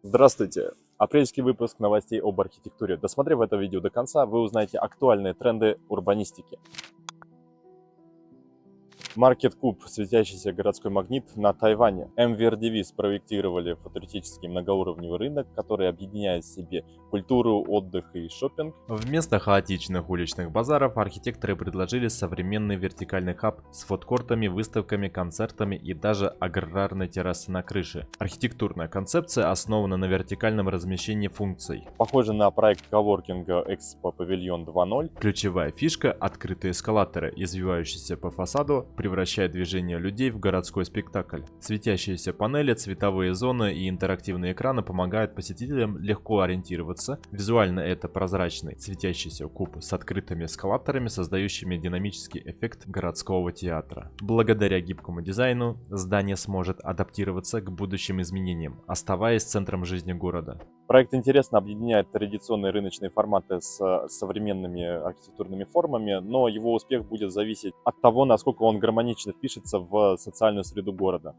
Здравствуйте! Апрельский выпуск новостей об архитектуре. Досмотрев это видео до конца, вы узнаете актуальные тренды урбанистики. Market Cube — светящийся городской магнит на Тайване. MVRDV спроектировали футуристический многоуровневый рынок, который объединяет в себе культуру, отдых и шопинг. Вместо хаотичных уличных базаров архитекторы предложили современный вертикальный хаб с фудкортами, выставками, концертами и даже аграрной террасой на крыше. Архитектурная концепция основана на вертикальном размещении функций. Похоже на проект коворкинга Expo Pavilion 2.0. Ключевая фишка — открытые эскалаторы, извивающиеся по фасаду, превращая движение людей в городской спектакль. Светящиеся панели, цветовые зоны и интерактивные экраны помогают посетителям легко ориентироваться. Визуально это прозрачный светящийся куб с открытыми эскалаторами, создающими динамический эффект городского театра. Благодаря гибкому дизайну здание сможет адаптироваться к будущим изменениям, оставаясь центром жизни города. Проект интересно объединяет традиционные рыночные форматы с современными архитектурными формами, но его успех будет зависеть от того, насколько он гармонично впишется в социальную среду города.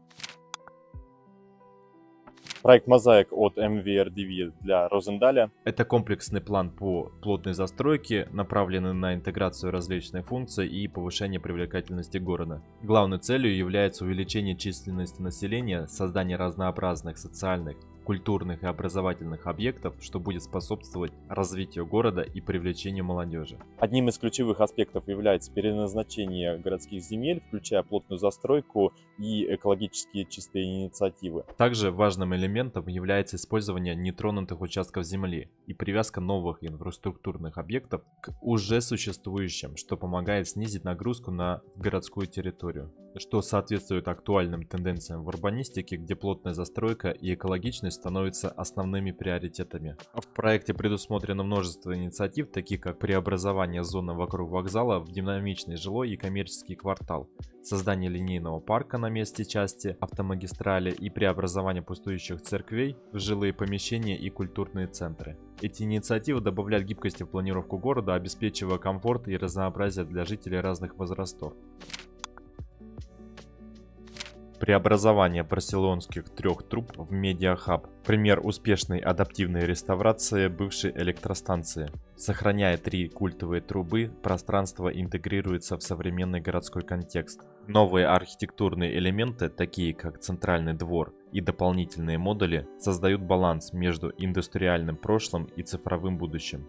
Проект Mosaic от MVRDV для Розендаля. Это комплексный план по плотной застройке, направленный на интеграцию различных функций и повышение привлекательности города. Главной целью является увеличение численности населения, создание разнообразных социальных, культурных и образовательных объектов, что будет способствовать развитию города и привлечению молодежи. Одним из ключевых аспектов является переназначение городских земель, включая плотную застройку и экологически чистые инициативы. Также важным элементом является использование нетронутых участков земли и привязка новых инфраструктурных объектов к уже существующим, что помогает снизить нагрузку на городскую территорию, что соответствует актуальным тенденциям в урбанистике, где плотная застройка и экологичность становятся основными приоритетами. В проекте предусмотрено множество инициатив, таких как преобразование зоны вокруг вокзала в динамичный жилой и коммерческий квартал, создание линейного парка на месте части автомагистрали и преобразование пустующих церквей в жилые помещения и культурные центры. Эти инициативы добавляют гибкости в планировку города, обеспечивая комфорт и разнообразие для жителей разных возрастов. Преобразование барселонских трех труб в медиахаб. Пример успешной адаптивной реставрации бывшей электростанции. Сохраняя три культовые трубы, пространство интегрируется в современный городской контекст. Новые архитектурные элементы, такие как центральный двор и дополнительные модули, создают баланс между индустриальным прошлым и цифровым будущим.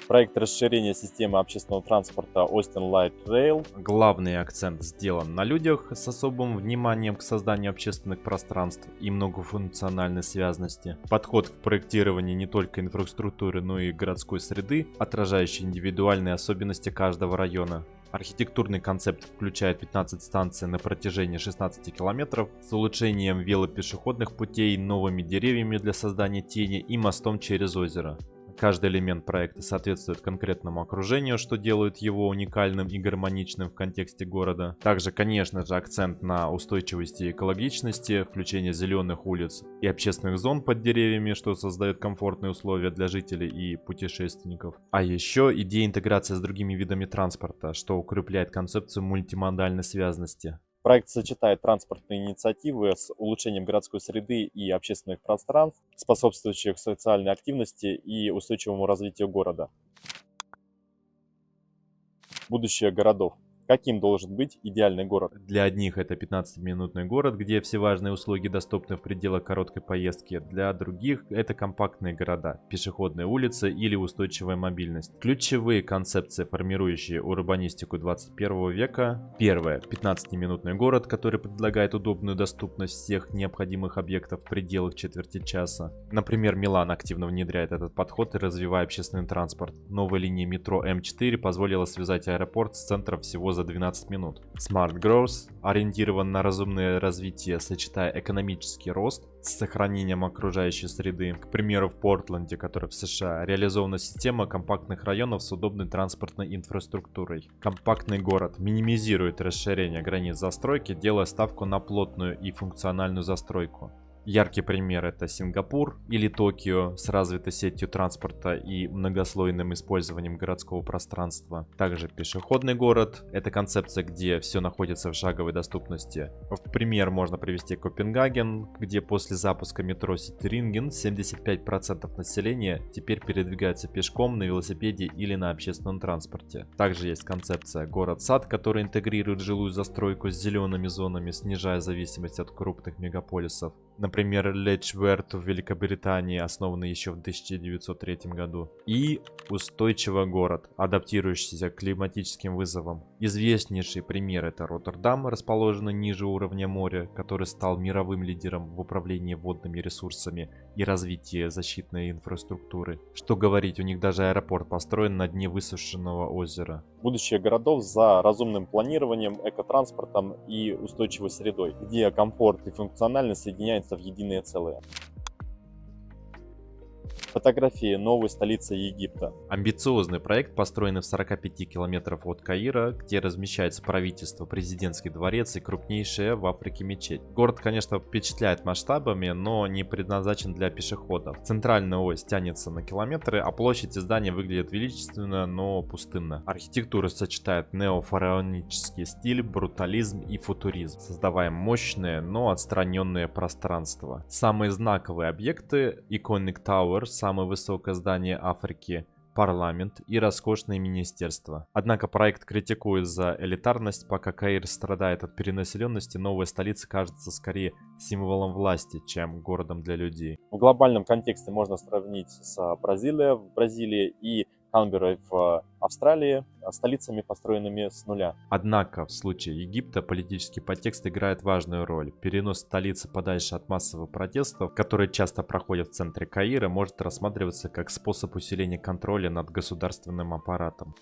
Проект расширения системы общественного транспорта Austin Light Rail. Главный акцент сделан на людях с особым вниманием к созданию общественных пространств и многофункциональной связности. Подход к проектированию не только инфраструктуры, но и городской среды, отражающий индивидуальные особенности каждого района. Архитектурный концепт включает 15 станций на протяжении 16 километров с улучшением велопешеходных путей, новыми деревьями для создания тени и мостом через озеро. Каждый элемент проекта соответствует конкретному окружению, что делает его уникальным и гармоничным в контексте города. Также, конечно же, акцент на устойчивости и экологичности, включение зеленых улиц и общественных зон под деревьями, что создает комфортные условия для жителей и путешественников. А еще идея интеграции с другими видами транспорта, что укрепляет концепцию мультимодальной связности. Проект сочетает транспортные инициативы с улучшением городской среды и общественных пространств, способствующих социальной активности и устойчивому развитию города. Будущее городов. Каким должен быть идеальный город? Для одних это 15-минутный город, где все важные услуги доступны в пределах короткой поездки. Для других это компактные города, пешеходные улицы или устойчивая мобильность. Ключевые концепции, формирующие урбанистику 21 века. Первое. 15-минутный город, который предлагает удобную доступность всех необходимых объектов в пределах четверти часа. Например, Милан активно внедряет этот подход и развивая общественный транспорт. Новая линия метро М4 позволила связать аэропорт с центром всего за 12 минут. Smart Growth ориентирован на разумное развитие, сочетая экономический рост с сохранением окружающей среды. К примеру, в Портленде, который в США, реализована система компактных районов с удобной транспортной инфраструктурой. Компактный город минимизирует расширение границ застройки, делая ставку на плотную и функциональную застройку. Яркий пример — это Сингапур или Токио с развитой сетью транспорта и многослойным использованием городского пространства. Также пешеходный город — это концепция, где все находится в шаговой доступности. В пример можно привести Копенгаген, где после запуска метро Ситиринген 75% населения теперь передвигается пешком, на велосипеде или на общественном транспорте. Также есть концепция город-сад, который интегрирует жилую застройку с зелеными зонами, снижая зависимость от крупных мегаполисов. Например, Лечверт в Великобритании, основанный еще в 1903 году. И устойчивый город, адаптирующийся к климатическим вызовам. Известнейший пример — это Роттердам, расположенный ниже уровня моря, который стал мировым лидером в управлении водными ресурсами и развитии защитной инфраструктуры. Что говорить, у них даже аэропорт построен на дне высушенного озера. Будущее городов за разумным планированием, экотранспортом и устойчивой средой, где комфорт и функциональность соединяются в единое целое. Фотографии новой столицы Египта. Амбициозный проект, построенный в 45 километрах от Каира, где размещается правительство, президентский дворец и крупнейшая в Африке мечеть. Город, конечно, впечатляет масштабами, но не предназначен для пешеходов. Центральная ось тянется на километры, а площадь и здания выглядят величественно, но пустынно. Архитектура сочетает неофараонический стиль, брутализм и футуризм, создавая мощное, но отстраненное пространство. Самые знаковые объекты — Iconic Tower, самое высокое здание Африки, парламент и роскошные министерства. Однако проект критикует за элитарность. Пока Каир страдает от перенаселенности, новая столица кажется скорее символом власти, чем городом для людей. В глобальном контексте можно сравнить с Бразилией в Бразилии и Канберрой в Австралии, столицами, построенными с нуля. Однако в случае Египта политический подтекст играет важную роль. Перенос столицы подальше от массовых протестов, которые часто проходят в центре Каира, может рассматриваться как способ усиления контроля над государственным аппаратом.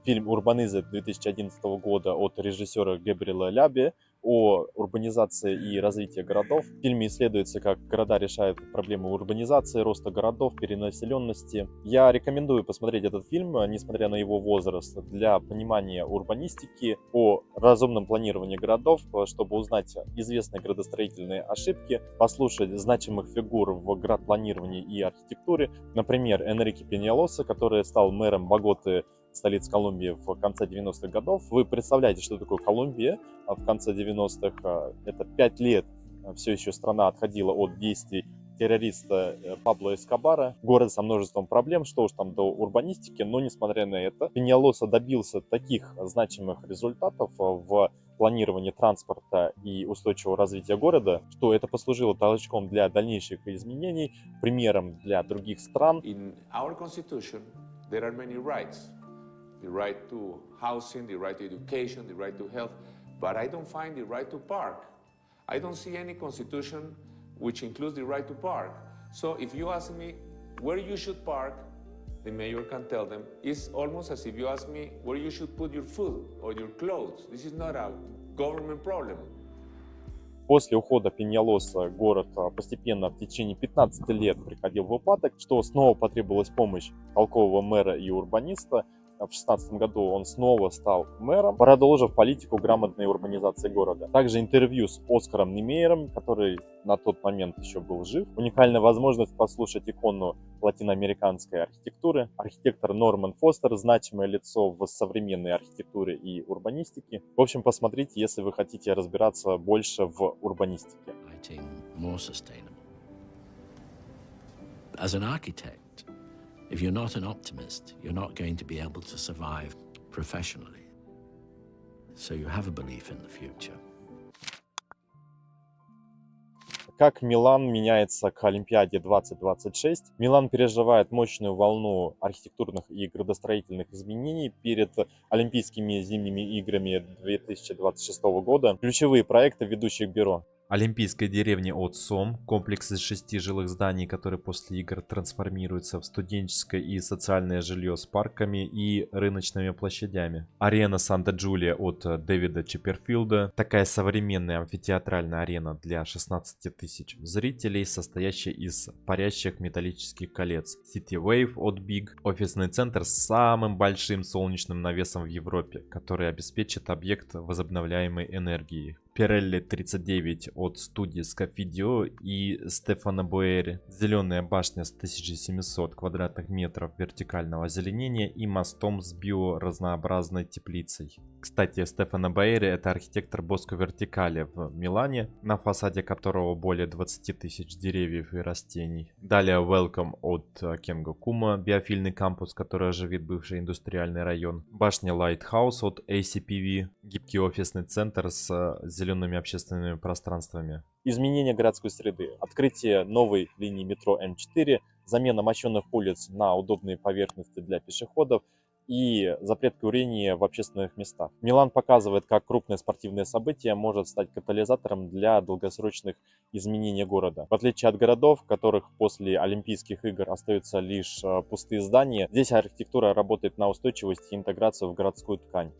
Фильм «Урбанизм» 2011 года от режиссера Габриэла Ляби о урбанизации и развитии городов. В фильме исследуется, как города решают проблемы урбанизации, роста городов, перенаселенности. Я рекомендую посмотреть этот фильм, несмотря на его возраст, для понимания урбанистики, о разумном планировании городов, чтобы узнать известные градостроительные ошибки, послушать значимых фигур в градопланировании и архитектуре. Например, Энрике Пеньялоса, который стал мэром Боготы, столицы Колумбии, в конце 90-х годов. Вы представляете, что такое Колумбия в конце 90-х? Это 5 лет все еще страна отходила от действий террориста Пабло Эскобара. Город со множеством проблем, что уж там до урбанистики, но несмотря на это, Пеньялоса добился таких значимых результатов в планировании транспорта и устойчивого развития города, что это послужило толчком для дальнейших изменений, примером для других стран. In our constitution, there are many rights. The right to housing, the right to education, the right to health, but I don't find the right to park. I don't see any constitution which includes the right to park. So if you ask me where you should park, the mayor can tell them. It's almost as if you ask me where you should put your food or your clothes. This is not a government problem. После ухода Пеньялоса город постепенно в течение 15 лет приходил в упадок, что снова потребовалась помощь толкового мэра и урбаниста. В 2016 году он снова стал мэром, продолжив политику грамотной урбанизации города. Также интервью с Оскаром Немейером, который на тот момент еще был жив. Уникальная возможность послушать икону латиноамериканской архитектуры. Архитектор Норман Фостер, значимое лицо в современной архитектуре и урбанистике. В общем, посмотрите, если вы хотите разбираться больше в урбанистике. As an architect, if you're not an optimist, you're not going to be able to survive professionally. So you have a belief in the future. Как Милан меняется к Олимпиаде 2026? Милан переживает мощную волну архитектурных и градостроительных изменений перед Олимпийскими зимними играми 2026 года. Ключевые проекты ведущих бюро. Олимпийская деревня от Сом, комплекс из 6 жилых зданий, который после игр трансформируется в студенческое и социальное жилье с парками и рыночными площадями. Арена Санта-Джулия от Дэвида Чипперфилда, такая современная амфитеатральная арена для 16 тысяч зрителей, состоящая из парящих металлических колец. City Wave от Big, офисный центр с самым большим солнечным навесом в Европе, который обеспечит объект возобновляемой энергией. Pirelli 39 от студии Scafidio и Stefano Boeri. Зеленая башня с 1700 квадратных метров вертикального озеленения и мостом с биоразнообразной теплицей. Кстати, Stefano Boeri — это архитектор Bosco Verticale в Милане, на фасаде которого более 20 тысяч деревьев и растений. Далее Welcome от Kengo Kuma, биофильный кампус, который оживит бывший индустриальный район. Башня Lighthouse от ACPV, гибкий офисный центр с зелеными общественными пространствами. Изменение городской среды, открытие новой линии метро М4, замена мощенных улиц на удобные поверхности для пешеходов и запрет курения в общественных местах. Милан показывает, как крупное спортивное событие может стать катализатором для долгосрочных изменений города. В отличие от городов, в которых после Олимпийских игр остаются лишь пустые здания, здесь архитектура работает на устойчивость и интеграцию в городскую ткань.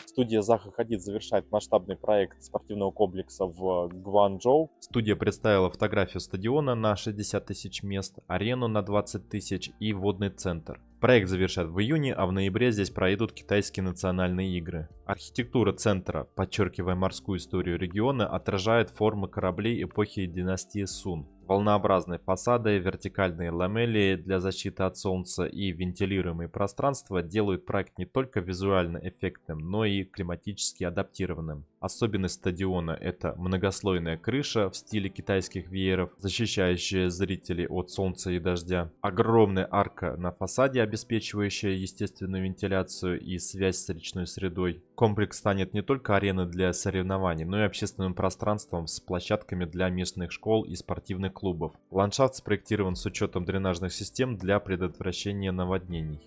Студия Zaha Hadid завершает масштабный проект спортивного комплекса в Гванчжоу. Студия представила фотографию стадиона на 60 тысяч мест, арену на 20 тысяч и водный центр. Проект завершат в июне, а в ноябре здесь пройдут китайские национальные игры. Архитектура центра, подчеркивая морскую историю региона, отражает формы кораблей эпохи династии Сун. Волнообразные фасады, вертикальные ламели для защиты от солнца и вентилируемые пространства делают проект не только визуально эффектным, но и климатически адаптированным. Особенность стадиона — это многослойная крыша в стиле китайских вееров, защищающая зрителей от солнца и дождя. Огромная арка на фасаде, обеспечивающая естественную вентиляцию и связь с речной средой. Комплекс станет не только ареной для соревнований, но и общественным пространством с площадками для местных школ и спортивных клубов. Ландшафт спроектирован с учетом дренажных систем для предотвращения наводнений.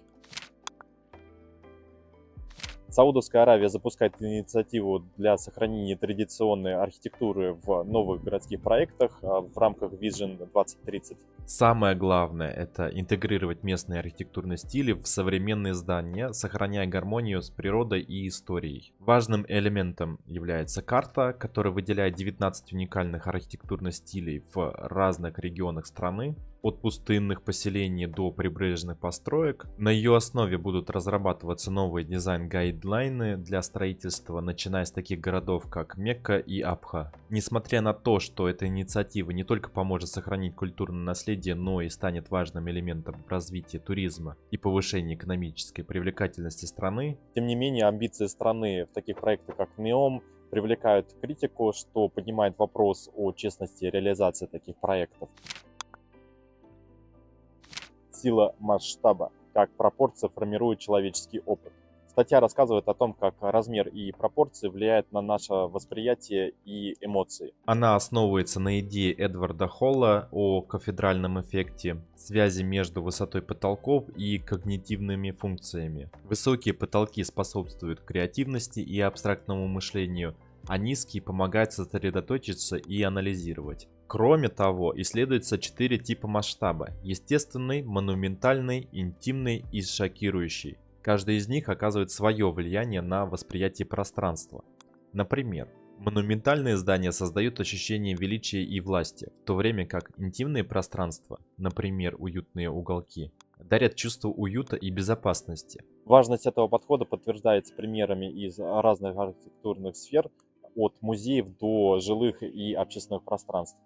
Саудовская Аравия запускает инициативу для сохранения традиционной архитектуры в новых городских проектах в рамках Vision 2030. Самое главное — это интегрировать местные архитектурные стили в современные здания, сохраняя гармонию с природой и историей. Важным элементом является карта, которая выделяет 19 уникальных архитектурных стилей в разных регионах страны, от пустынных поселений до прибрежных построек. На ее основе будут разрабатываться новые дизайн-гайдлайны для строительства, начиная с таких городов, как Мекка и Абха. Несмотря на то, что эта инициатива не только поможет сохранить культурное наследие, но и станет важным элементом в развитии туризма и повышении экономической привлекательности страны, Тем не менее, амбиции страны в таких проектах, как НЕОМ, привлекают критику, что поднимает вопрос о честности реализации таких проектов. Сила масштаба, как пропорции формируют человеческий опыт. Статья рассказывает о том, как размер и пропорции влияют на наше восприятие и эмоции. Она основывается на идее Эдварда Холла о кафедральном эффекте, связи между высотой потолков и когнитивными функциями. Высокие потолки способствуют креативности и абстрактному мышлению, а низкие помогают сосредоточиться и анализировать. Кроме того, исследуется 4 типа масштаба: естественный, монументальный, интимный и шокирующий. Каждый из них оказывает свое влияние на восприятие пространства. Например, монументальные здания создают ощущение величия и власти, в то время как интимные пространства, например, уютные уголки, дарят чувство уюта и безопасности. Важность этого подхода подтверждается примерами из разных архитектурных сфер, от музеев до жилых и общественных пространств.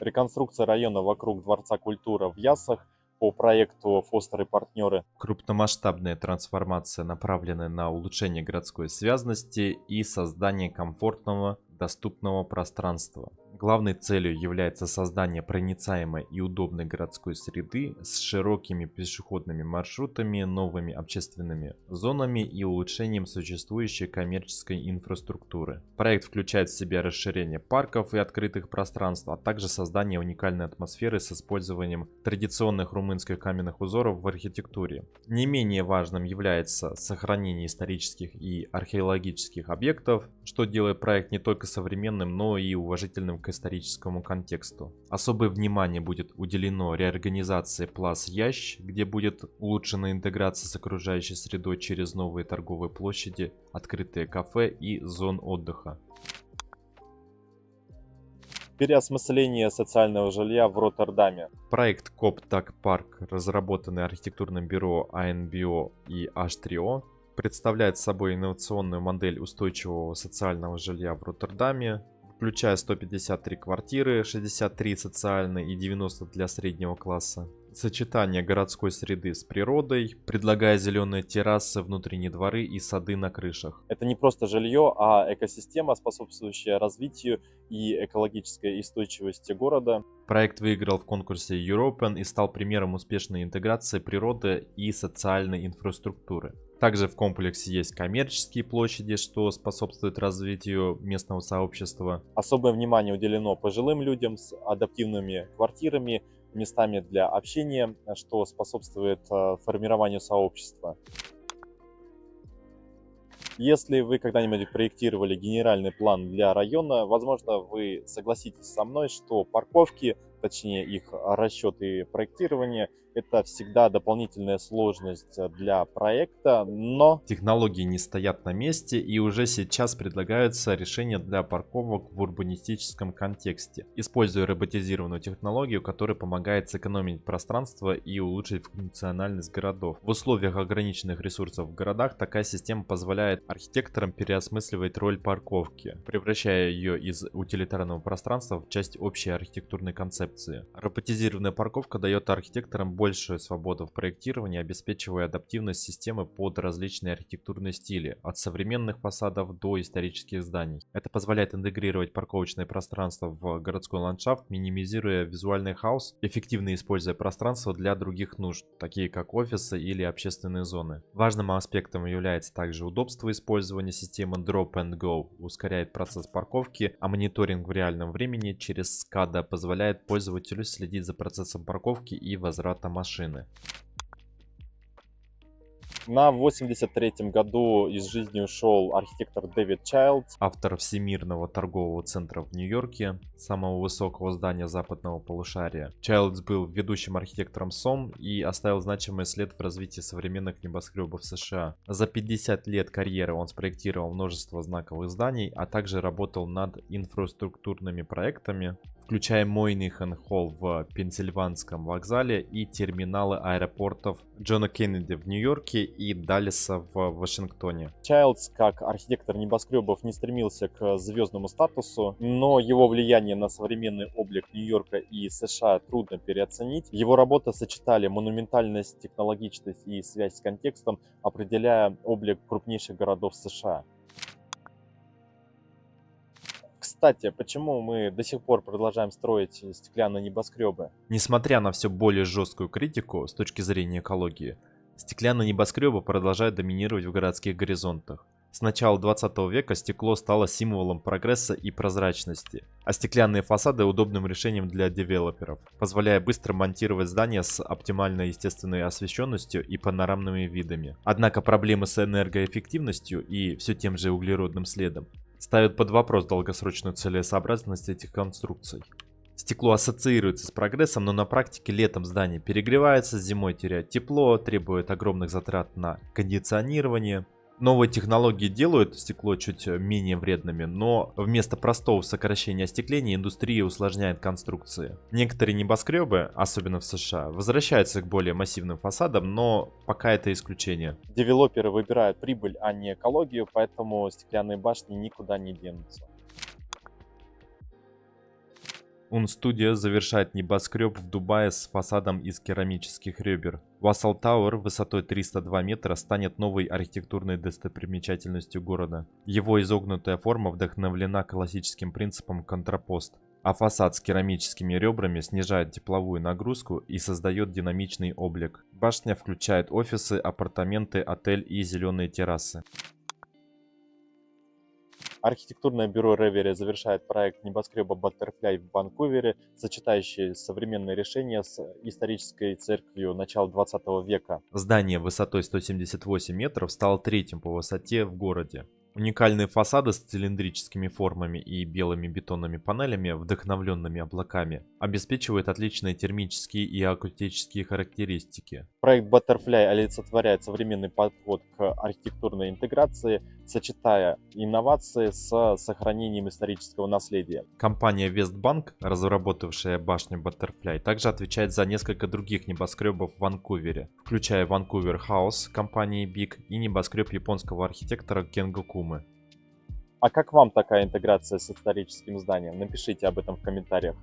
Реконструкция района вокруг Дворца культуры в Яссах по проекту Фостер и партнеры. Крупномасштабная трансформация, направленная на улучшение городской связности и создание комфортного, доступного пространства. Главной целью является создание проницаемой и удобной городской среды с широкими пешеходными маршрутами, новыми общественными зонами и улучшением существующей коммерческой инфраструктуры. Проект включает в себя расширение парков и открытых пространств, а также создание уникальной атмосферы с использованием традиционных румынских каменных узоров в архитектуре. Не менее важным является сохранение исторических и археологических объектов, что делает проект не только современным, но и уважительным к историческому контексту. Особое внимание будет уделено реорганизации Плас Ящ, где будет улучшена интеграция с окружающей средой через новые торговые площади, открытые кафе и зон отдыха. Переосмысление социального жилья в Роттердаме. Проект Коптак Парк, разработанный архитектурным бюро ANBO и H3O, представляет собой инновационную модель устойчивого социального жилья в Роттердаме, включая 153 квартиры, 63 социальные и 90 для среднего класса. Сочетание городской среды с природой, предлагая зеленые террасы, внутренние дворы и сады на крышах. Это не просто жилье, а экосистема, способствующая развитию и экологической устойчивости города. Проект выиграл в конкурсе European и стал примером успешной интеграции природы и социальной инфраструктуры. Также в комплексе есть коммерческие площади, что способствует развитию местного сообщества. Особое внимание уделено пожилым людям с адаптивными квартирами, местами для общения, что способствует формированию сообщества. Если вы когда-нибудь проектировали генеральный план для района, возможно, вы согласитесь со мной, что парковки, точнее их расчет и проектирование, это всегда дополнительная сложность для проекта, но Технологии не стоят на месте, и уже сейчас предлагаются решения для парковок в урбанистическом контексте, используя роботизированную технологию, которая помогает сэкономить пространство и улучшить функциональность городов. В условиях ограниченных ресурсов в городах такая система позволяет архитекторам переосмысливать роль парковки, превращая ее из утилитарного пространства в часть общей архитектурной концепции. Роботизированная парковка дает архитекторам большую свободу в проектировании, обеспечивая адаптивность системы под различные архитектурные стили, от современных фасадов до исторических зданий. Это позволяет интегрировать парковочное пространство в городской ландшафт, минимизируя визуальный хаос, эффективно используя пространство для других нужд, такие как офисы или общественные зоны. Важным аспектом является также удобство использования системы Drop and Go, ускоряет процесс парковки, а мониторинг в реальном времени через SCADA позволяет пользователю следить за процессом парковки и возврата машины. на 83-м году из жизни ушел архитектор Дэвид Чайлдс. Автор Всемирного торгового центра в Нью-Йорке, самого высокого здания западного полушария. Чайлдс был ведущим архитектором СОМ и оставил значимый след в развитии современных небоскребов США. За 50 лет карьеры он спроектировал множество знаковых зданий, а также работал над инфраструктурными проектами, включая Мойнихен-Холл в Пенсильванском вокзале и терминалы аэропортов Джона Кеннеди в Нью-Йорке и Даллеса в Вашингтоне. Чайлдс, как архитектор небоскребов, не стремился к звездному статусу, но его влияние на современный облик Нью-Йорка и США трудно переоценить. Его работы сочетали монументальность, технологичность и связь с контекстом, определяя облик крупнейших городов США. Кстати, почему мы до сих пор продолжаем строить стеклянные небоскребы? Несмотря на все более жесткую критику с точки зрения экологии, стеклянные небоскребы продолжают доминировать в городских горизонтах. С начала 20 века стекло стало символом прогресса и прозрачности, а стеклянные фасады удобным решением для девелоперов, позволяя быстро монтировать здания с оптимальной естественной освещенностью и панорамными видами. Однако проблемы с энергоэффективностью и все тем же углеродным следом ставят под вопрос долгосрочную целесообразность этих конструкций. Стекло ассоциируется с прогрессом, но на практике летом здание перегревается, зимой теряет тепло, требует огромных затрат на кондиционирование. Новые технологии делают стекло чуть менее вредными, но вместо простого сокращения остекления индустрия усложняет конструкции. Некоторые небоскребы, особенно в США, возвращаются к более массивным фасадам, но пока это исключение. Девелоперы выбирают прибыль, а не экологию, поэтому стеклянные башни никуда не денутся. Унстудия завершает небоскреб в Дубае с фасадом из керамических ребер. Wassel Tower высотой 302 метра станет новой архитектурной достопримечательностью города. Его изогнутая форма вдохновлена классическим принципом контрапост, а фасад с керамическими ребрами снижает тепловую нагрузку и создает динамичный облик. Башня включает офисы, апартаменты, отель и зеленые террасы. Архитектурное бюро Ревери завершает проект небоскреба Баттерфляй в Ванкувере, сочетающий современные решения с исторической церковью начала 20 века. Здание высотой 178 метров стало третьим по высоте в городе. Уникальные фасады с цилиндрическими формами и белыми бетонными панелями, вдохновленными облаками, обеспечивают отличные термические и акустические характеристики. Проект Butterfly олицетворяет современный подход к архитектурной интеграции, сочетая инновации с сохранением исторического наследия. Компания Westbank, разработавшая башню Butterfly, также отвечает за несколько других небоскребов в Ванкувере, включая Vancouver House компании Big и небоскреб японского архитектора Кенго Кумы. А как вам такая интеграция с историческим зданием? Напишите об этом в комментариях.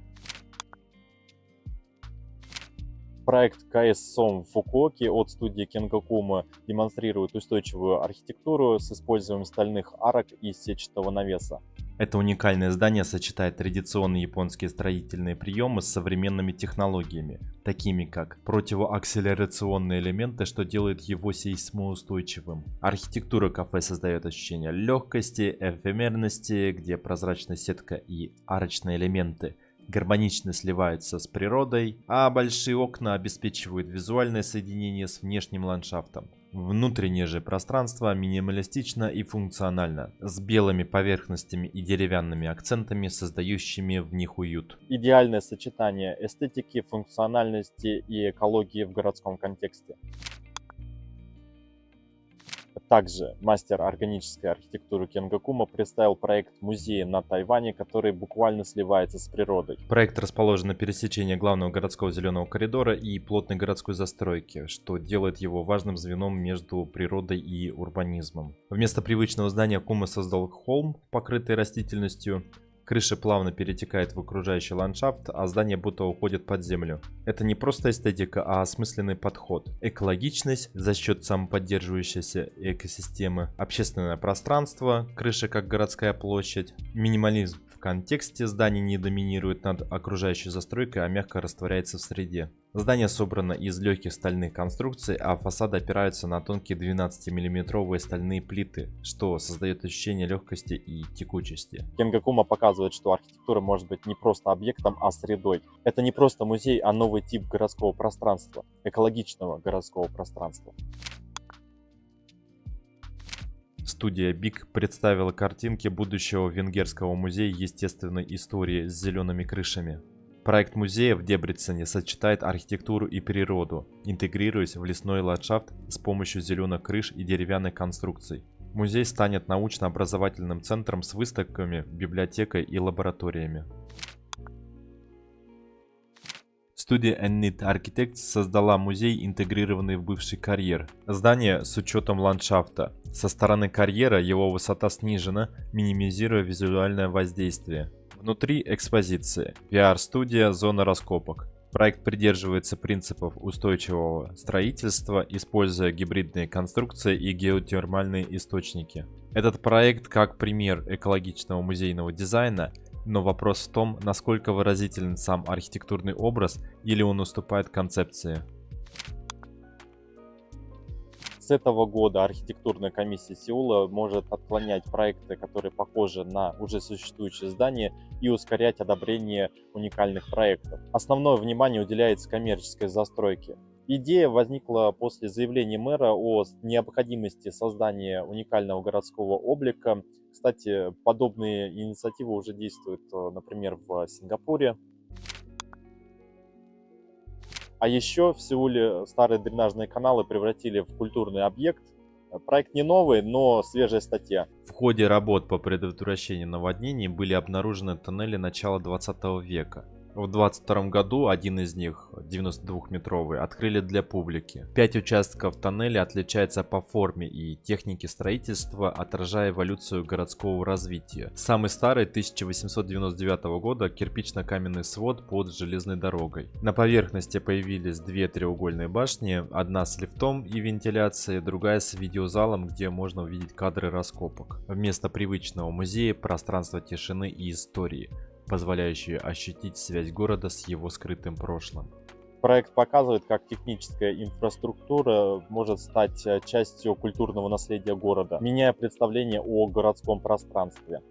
Проект КС Сом в Фукуоке от студии Кенгокума демонстрирует устойчивую архитектуру с использованием стальных арок и сетчатого навеса. Это уникальное здание сочетает традиционные японские строительные приемы с современными технологиями, такими как противоакселерационные элементы, что делает его сейсмоустойчивым. Архитектура кафе создает ощущение легкости, эфемерности, где прозрачная сетка и арочные элементы гармонично сливаются с природой, а большие окна обеспечивают визуальное соединение с внешним ландшафтом. Внутреннее же пространство минималистично и функционально, с белыми поверхностями и деревянными акцентами, создающими в них уют. Идеальное сочетание эстетики, функциональности и экологии в городском контексте. Также мастер органической архитектуры Кенгокума представил проект музея на Тайване, который буквально сливается с природой. Проект расположен на пересечении главного городского зеленого коридора и плотной городской застройки, что делает его важным звеном между природой и урбанизмом. Вместо привычного здания Кума создал холм, покрытый растительностью. Крыша плавно перетекает в окружающий ландшафт, а здание будто уходит под землю. Это не просто эстетика, а осмысленный подход. Экологичность за счет самоподдерживающейся экосистемы, общественное пространство, крыша как городская площадь, минимализм в контексте зданий не доминирует над окружающей застройкой, а мягко растворяется в среде. Здание собрано из легких стальных конструкций, а фасады опираются на тонкие 12-мм стальные плиты, что создает ощущение легкости и текучести. Кенгокума показывает, что архитектура может быть не просто объектом, а средой. Это не просто музей, а новый тип городского пространства, экологичного городского пространства. Студия Big представила картинки будущего венгерского музея естественной истории с зелеными крышами. Проект музея в Дебрецене сочетает архитектуру и природу, интегрируясь в лесной ландшафт с помощью зеленых крыш и деревянных конструкций. Музей станет научно-образовательным центром с выставками, библиотекой и лабораториями. Студия Enlit Architects создала музей, интегрированный в бывший карьер. Здание с учетом ландшафта. Со стороны карьера его высота снижена, минимизируя визуальное воздействие. Внутри экспозиции. VR-студия, зона раскопок. Проект придерживается принципов устойчивого строительства, используя гибридные конструкции и геотермальные источники. Этот проект как пример экологичного музейного дизайна, но вопрос в том, насколько выразителен сам архитектурный образ или он уступает концепции. С этого года архитектурная комиссия Сеула может отклонять проекты, которые похожи на уже существующие здания, и ускорять одобрение уникальных проектов. Основное внимание уделяется коммерческой застройке. Идея возникла после заявления мэра о необходимости создания уникального городского облика. Кстати, подобные инициативы уже действуют, например, в Сингапуре. А еще в Сеуле старые дренажные каналы превратили в культурный объект. Проект не новый, но свежая статья. В ходе работ по предотвращению наводнений были обнаружены тоннели начала 20 века. В 2022 году один из них, 92-метровый, открыли для публики. 5 участков тоннеля отличаются по форме и технике строительства, отражая эволюцию городского развития. Самый старый 1899 года кирпично-каменный свод под железной дорогой. На поверхности появились две треугольные башни, одна с лифтом и вентиляцией, другая с видеозалом, где можно увидеть кадры раскопок. Вместо привычного музея пространство тишины и истории, позволяющие ощутить связь города с его скрытым прошлым. Проект показывает, как техническая инфраструктура может стать частью культурного наследия города, меняя представление о городском пространстве.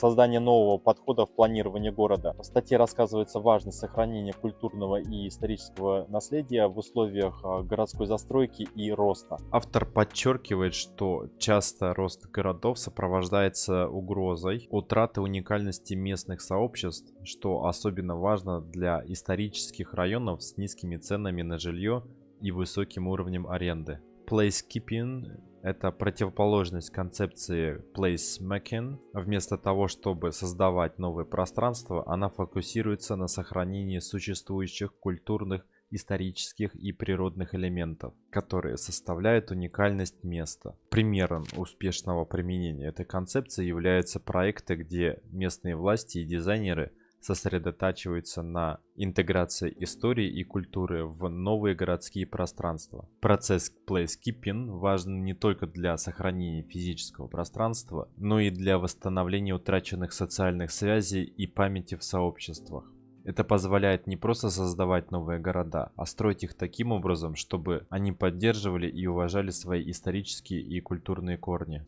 Создание нового подхода в планировании города. В статье рассказывается важность сохранения культурного и исторического наследия в условиях городской застройки и роста. Автор подчеркивает, что часто рост городов сопровождается угрозой утраты уникальности местных сообществ, что особенно важно для исторических районов с низкими ценами на жилье и высоким уровнем аренды. Placekeeping — это противоположность концепции placemaking. Вместо того, чтобы создавать новые пространства, она фокусируется на сохранении существующих культурных, исторических и природных элементов, которые составляют уникальность места. Примером успешного применения этой концепции являются проекты, где местные власти и дизайнеры сосредотачиваются на интеграции истории и культуры в новые городские пространства. Процесс placekeeping важен не только для сохранения физического пространства, но и для восстановления утраченных социальных связей и памяти в сообществах. Это позволяет не просто создавать новые города, а строить их таким образом, чтобы они поддерживали и уважали свои исторические и культурные корни.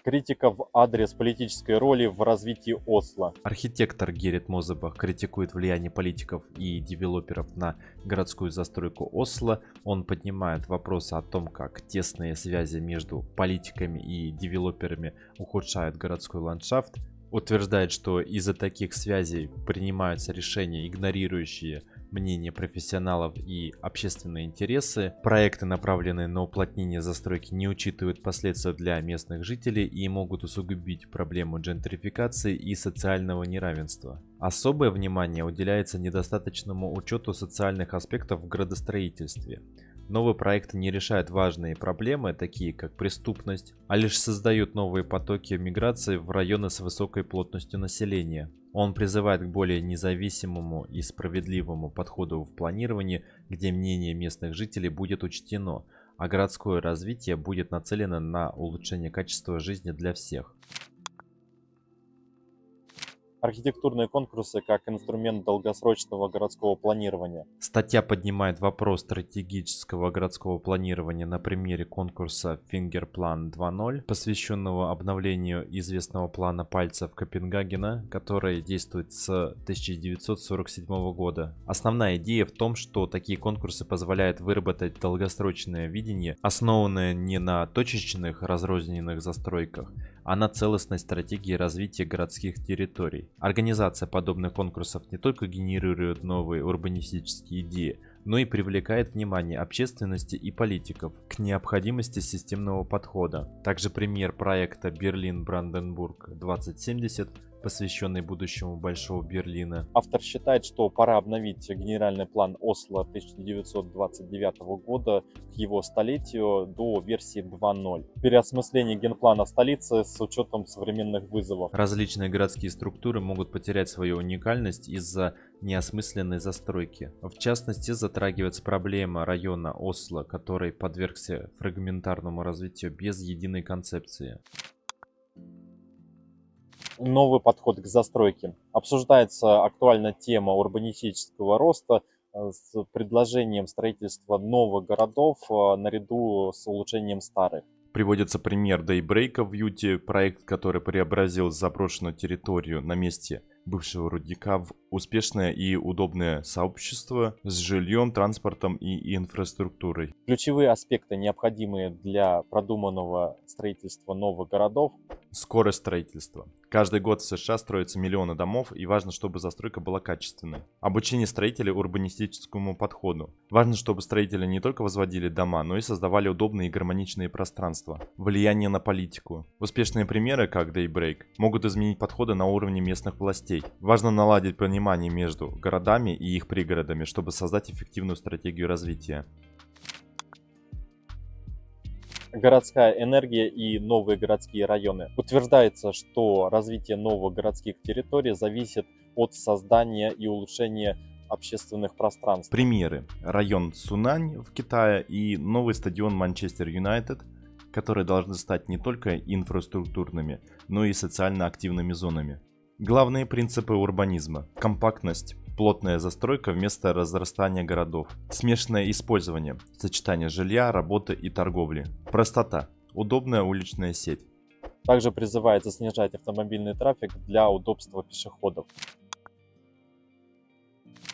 Критика в адрес политической роли в развитии Осло. Архитектор Геррит Мозебах критикует влияние политиков и девелоперов на городскую застройку Осло. Он поднимает вопросы о том, как тесные связи между политиками и девелоперами ухудшают городской ландшафт. Утверждает, что из-за таких связей принимаются решения, игнорирующие мнение профессионалов и общественные интересы. Проекты, направленные на уплотнение застройки, не учитывают последствия для местных жителей и могут усугубить проблему джентрификации и социального неравенства. Особое внимание уделяется недостаточному учету социальных аспектов в градостроительстве. Новые проекты не решают важные проблемы, такие как преступность, а лишь создают новые потоки миграции в районы с высокой плотностью населения. Он призывает к более независимому и справедливому подходу в планировании, где мнение местных жителей будет учтено, а городское развитие будет нацелено на улучшение качества жизни для всех. Архитектурные конкурсы как инструмент долгосрочного городского планирования. Статья поднимает вопрос стратегического городского планирования на примере конкурса Fingerplan 2.0, посвященного обновлению известного плана пальцев Копенгагена, который действует с 1947 года. Основная идея в том, что такие конкурсы позволяют выработать долгосрочное видение, основанное не на точечных разрозненных застройках, а на целостной стратегии развития городских территорий. Организация подобных конкурсов не только генерирует новые урбанистические идеи, но и привлекает внимание общественности и политиков к необходимости системного подхода. Также пример проекта Берлин-Бранденбург 2070, посвященный будущему Большого Берлина. Автор считает, что пора обновить генеральный план Осло 1929 года к его столетию до версии 2.0. Переосмысление генплана столицы с учетом современных вызовов. Различные городские структуры могут потерять свою уникальность из-за неосмысленной застройки. В частности, затрагивается проблема района Осло, который подвергся фрагментарному развитию без единой концепции. Новый подход к застройке. Обсуждается актуальная тема урбанистического роста с предложением строительства новых городов наряду с улучшением старых. Приводится пример Daybreak в Юте, проект, который преобразил заброшенную территорию на месте бывшего рудника в успешное и удобное сообщество с жильем, транспортом и инфраструктурой. Ключевые аспекты, необходимые для продуманного строительства новых городов. Скорость строительства. Каждый год в США строятся миллионы домов, и важно, чтобы застройка была качественной. Обучение строителей урбанистическому подходу. Важно, чтобы строители не только возводили дома, но и создавали удобные и гармоничные пространства. Влияние на политику. Успешные примеры, как Daybreak, могут изменить подходы на уровне местных властей. Важно наладить понимание между городами и их пригородами, чтобы создать эффективную стратегию развития. Городская энергия и новые городские районы. Утверждается, что развитие новых городских территорий зависит от создания и улучшения общественных пространств. Примеры. Район Сунань в Китае и новый стадион Манчестер Юнайтед, которые должны стать не только инфраструктурными, но и социально активными зонами. Главные принципы урбанизма. Компактность. Плотная застройка вместо разрастания городов. Смешанное использование. Сочетание жилья, работы и торговли. Простота. Удобная уличная сеть. Также призывается снижать автомобильный трафик для удобства пешеходов.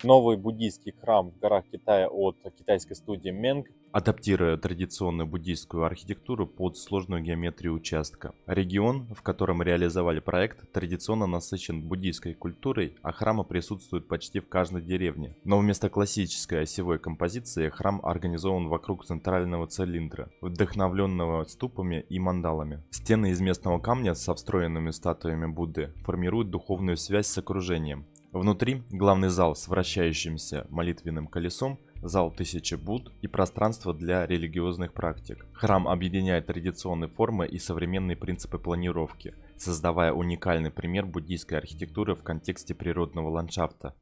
Новый буддийский храм в горах Китая от китайской студии Менг адаптируя традиционную буддийскую архитектуру под сложную геометрию участка. Регион, в котором реализовали проект, традиционно насыщен буддийской культурой, а храмы присутствуют почти в каждой деревне. Но вместо классической осевой композиции храм организован вокруг центрального цилиндра, вдохновленного ступами и мандалами. Стены из местного камня со встроенными статуями Будды формируют духовную связь с окружением. Внутри главный зал с вращающимся молитвенным колесом, зал 1000 Будд и пространство для религиозных практик. Храм объединяет традиционные формы и современные принципы планировки, создавая уникальный пример буддийской архитектуры в контексте природного ландшафта.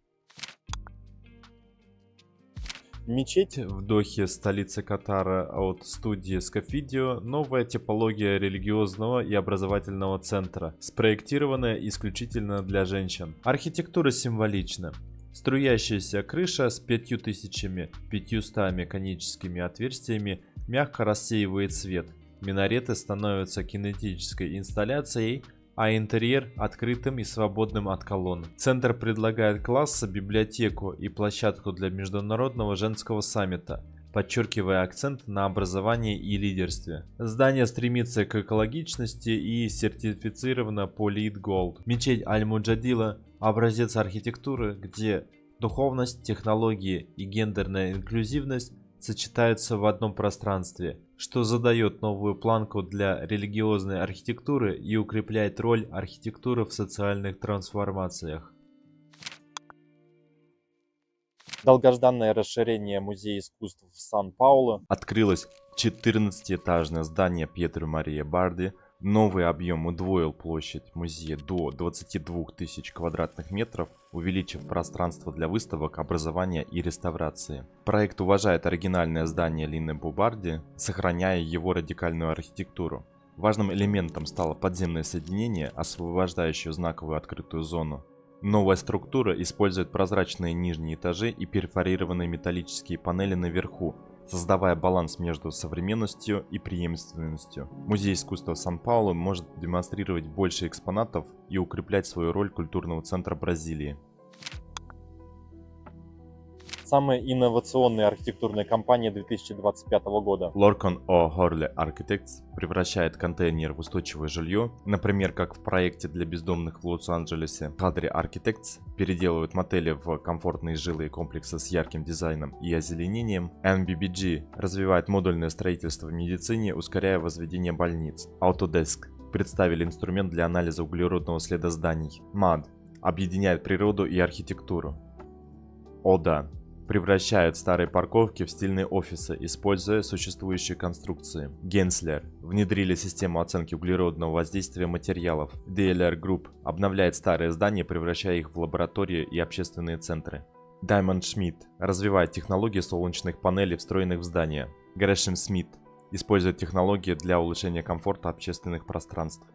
Мечеть В Дохе, столице Катара, от студии Scafidio, новая типология религиозного и образовательного центра, спроектированная исключительно для женщин. Архитектура символична. Струящаяся крыша с 5500 коническими отверстиями мягко рассеивает свет. Минареты становятся кинетической инсталляцией, а интерьер открытым и свободным от колонн. Центр предлагает классы, библиотеку и площадку для международного женского саммита, подчеркивая акцент на образовании и лидерстве. Здание стремится к экологичности и сертифицировано по LEED Gold. Мечеть Аль-Муджадила – образец архитектуры, где духовность, технологии и гендерная инклюзивность сочетаются в одном пространстве, что задает новую планку для религиозной архитектуры и укрепляет роль архитектуры в социальных трансформациях. долгожданное расширение Музея искусств в Сан-Паулу. Открылось 14-этажное здание Пьетро Мария Барди. Новый объем удвоил площадь музея до 22 тысяч квадратных метров, увеличив пространство для выставок, образования и реставрации. Проект уважает оригинальное здание Линне Бубарди, сохраняя его радикальную архитектуру. Важным элементом стало подземное соединение, освобождающее знаковую открытую зону. Новая структура использует прозрачные нижние этажи и перфорированные металлические панели наверху, создавая баланс между современностью и преемственностью. Музей искусства Сан-Паулу может демонстрировать больше экспонатов и укреплять свою роль культурного центра Бразилии. Самая инновационная архитектурная компания 2025 года. Lorcan O'Horley Architects превращает контейнер в устойчивое жилье, например, как в проекте для бездомных в Лос-Анджелесе. Hadri Architects переделывают мотели в комфортные жилые комплексы с ярким дизайном и озеленением. NBBG развивает модульное строительство в медицине, ускоряя возведение больниц. Autodesk представили инструмент для анализа углеродного следа зданий. MAD объединяет природу и архитектуру. Oda превращают старые парковки в стильные офисы, используя существующие конструкции. Gensler внедрили систему оценки углеродного воздействия материалов. DLR Group обновляет старые здания, превращая их в лаборатории и общественные центры. Diamond Schmidt развивает технологии солнечных панелей, встроенных в здания. Gresham Smith использует технологии для улучшения комфорта общественных пространств.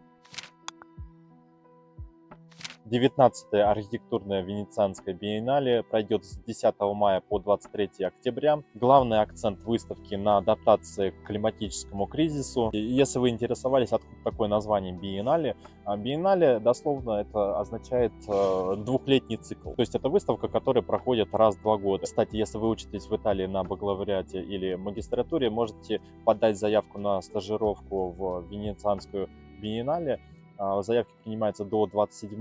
19-я архитектурная венецианская биеннале пройдет с 10 мая по 23 октября. Главный акцент выставки на адаптации к климатическому кризису. И если вы интересовались, откуда такое название биеннале, биеннале дословно это означает двухлетний цикл. То есть это выставка, которая проходит раз в 2 года. Кстати, если вы учитесь в Италии на бакалавриате или магистратуре, можете подать заявку на стажировку в венецианскую биеннале. Заявки принимаются до 27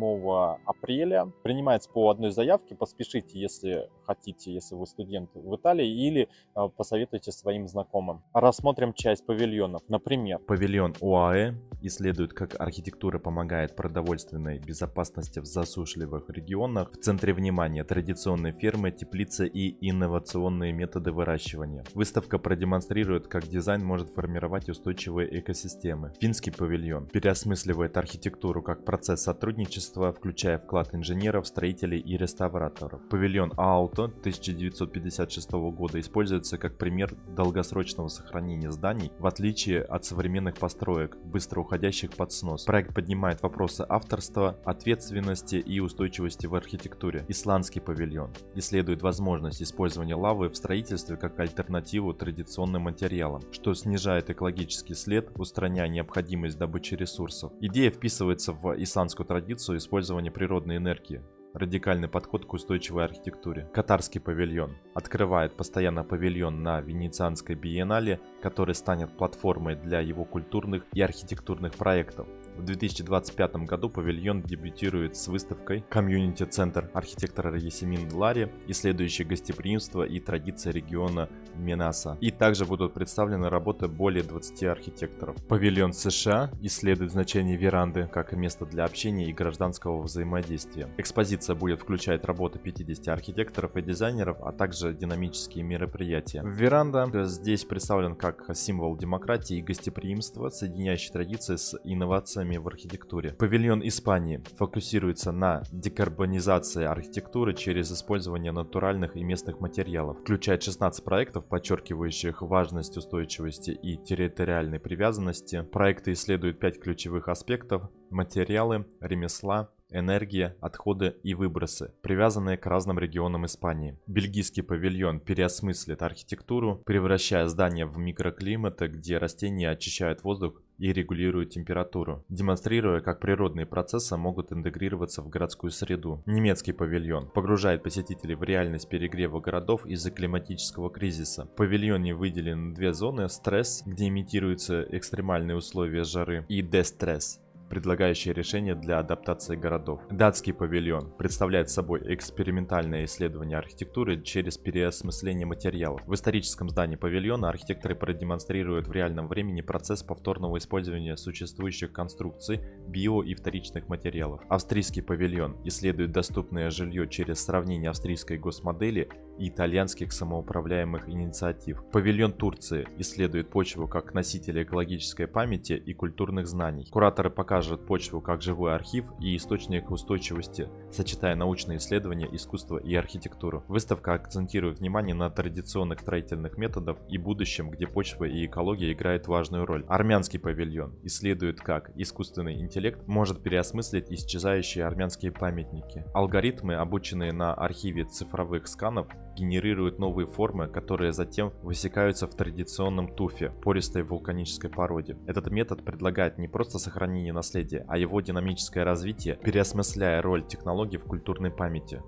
апреля. Принимается по одной заявке. Поспешите, если хотите, если вы студент в Италии, или посоветуйте своим знакомым. Рассмотрим часть павильонов. Например, Павильон ОАЭ исследует, как архитектура помогает продовольственной безопасности в засушливых регионах. В центре внимания традиционные фермы, теплицы и инновационные методы выращивания. Выставка продемонстрирует, как дизайн может формировать устойчивые экосистемы. Финский павильон переосмысливает архитектуру архитектуру как процесс сотрудничества, включая вклад инженеров, строителей и реставраторов. Павильон Aalto 1956 года используется как пример долгосрочного сохранения зданий, в отличие от современных построек, быстро уходящих под снос. Проект поднимает вопросы авторства, ответственности и устойчивости в архитектуре. Исландский павильон исследует возможность использования лавы в строительстве как альтернативу традиционным материалам, что снижает экологический след, устраняя необходимость добычи ресурсов. Идея вписывается в исландскую традицию использования природной энергии. Радикальный подход к устойчивой архитектуре. Катарский павильон открывает постоянно павильон на Венецианской биеннале, который станет платформой для его культурных и архитектурных проектов. В 2025 году павильон дебютирует с выставкой Community Center архитектора Ясемин Лари, исследующей гостеприимство и традиции региона Менаса. И также будут представлены работы более 20 архитекторов. Павильон США исследует значение веранды как место для общения и гражданского взаимодействия. Экспозиция будет включать работы 50 архитекторов и дизайнеров, а также динамические мероприятия. Веранда здесь представлен как символ демократии и гостеприимства, соединяющий традиции с инновациями в архитектуре. Павильон Испании фокусируется на декарбонизации архитектуры через использование натуральных и местных материалов. Включает 16 проектов, подчеркивающих важность устойчивости и территориальной привязанности. Проекты исследуют 5 ключевых аспектов: материалы, ремесла, энергия, отходы и выбросы, привязанные к разным регионам Испании. Бельгийский павильон переосмыслит архитектуру, превращая здания в микроклиматы, где растения очищают воздух и регулируют температуру, демонстрируя, как природные процессы могут интегрироваться в городскую среду. Немецкий павильон погружает посетителей в реальность перегрева городов из-за климатического кризиса. В павильоне выделены две зоны: стресс, где имитируются экстремальные условия жары, и дестресс, предлагающие решения для адаптации городов. Датский павильон представляет собой экспериментальное исследование архитектуры через переосмысление материалов. В историческом здании павильона архитекторы продемонстрируют в реальном времени процесс повторного использования существующих конструкций, био и вторичных материалов. Австрийский павильон исследует доступное жилье через сравнение австрийской госмодели и итальянских самоуправляемых инициатив. Павильон Турции исследует почву как носителя экологической памяти и культурных знаний. Кураторы покажут почву как живой архив и источник устойчивости, сочетая научные исследования, искусство и архитектуру. Выставка акцентирует внимание на традиционных строительных методах и будущем, где почва и экология играют важную роль. Армянский павильон исследует, как искусственный интеллект может переосмыслить исчезающие армянские памятники. Алгоритмы, обученные на архиве цифровых сканов, генерируют новые формы, которые затем высекаются в традиционном туфе, пористой вулканической породе. Этот метод предлагает не просто сохранение наследия, а его динамическое развитие, переосмысляя роль технологий в культурной памяти.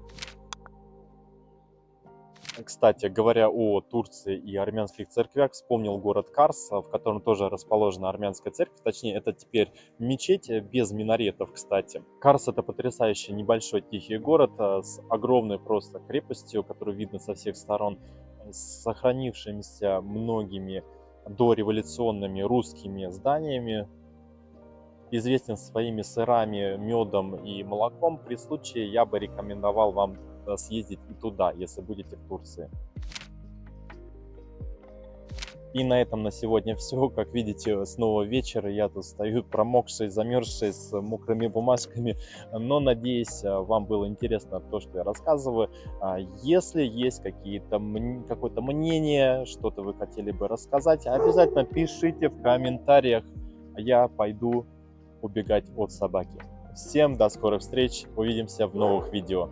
Кстати, говоря о Турции и армянских церквях, вспомнил город Карс, в котором тоже расположена армянская церковь. Точнее, это теперь мечеть без минаретов, кстати. Карс — это потрясающий небольшой тихий город с огромной просто крепостью, которую видно со всех сторон, с сохранившимися многими дореволюционными русскими зданиями. Известен своими сырами, медом и молоком. При случае я бы рекомендовал вам съездить и туда, если будете в Турции. И на этом на сегодня все. Как видите, снова вечер, я тут стою промокший, замерзший, с мокрыми бумажками, но надеюсь, вам было интересно то, что я рассказываю. Если есть какое-то мнение, что-то вы хотели бы рассказать, обязательно пишите в комментариях. Я пойду убегать от собаки. Всем до скорых встреч, увидимся в новых видео.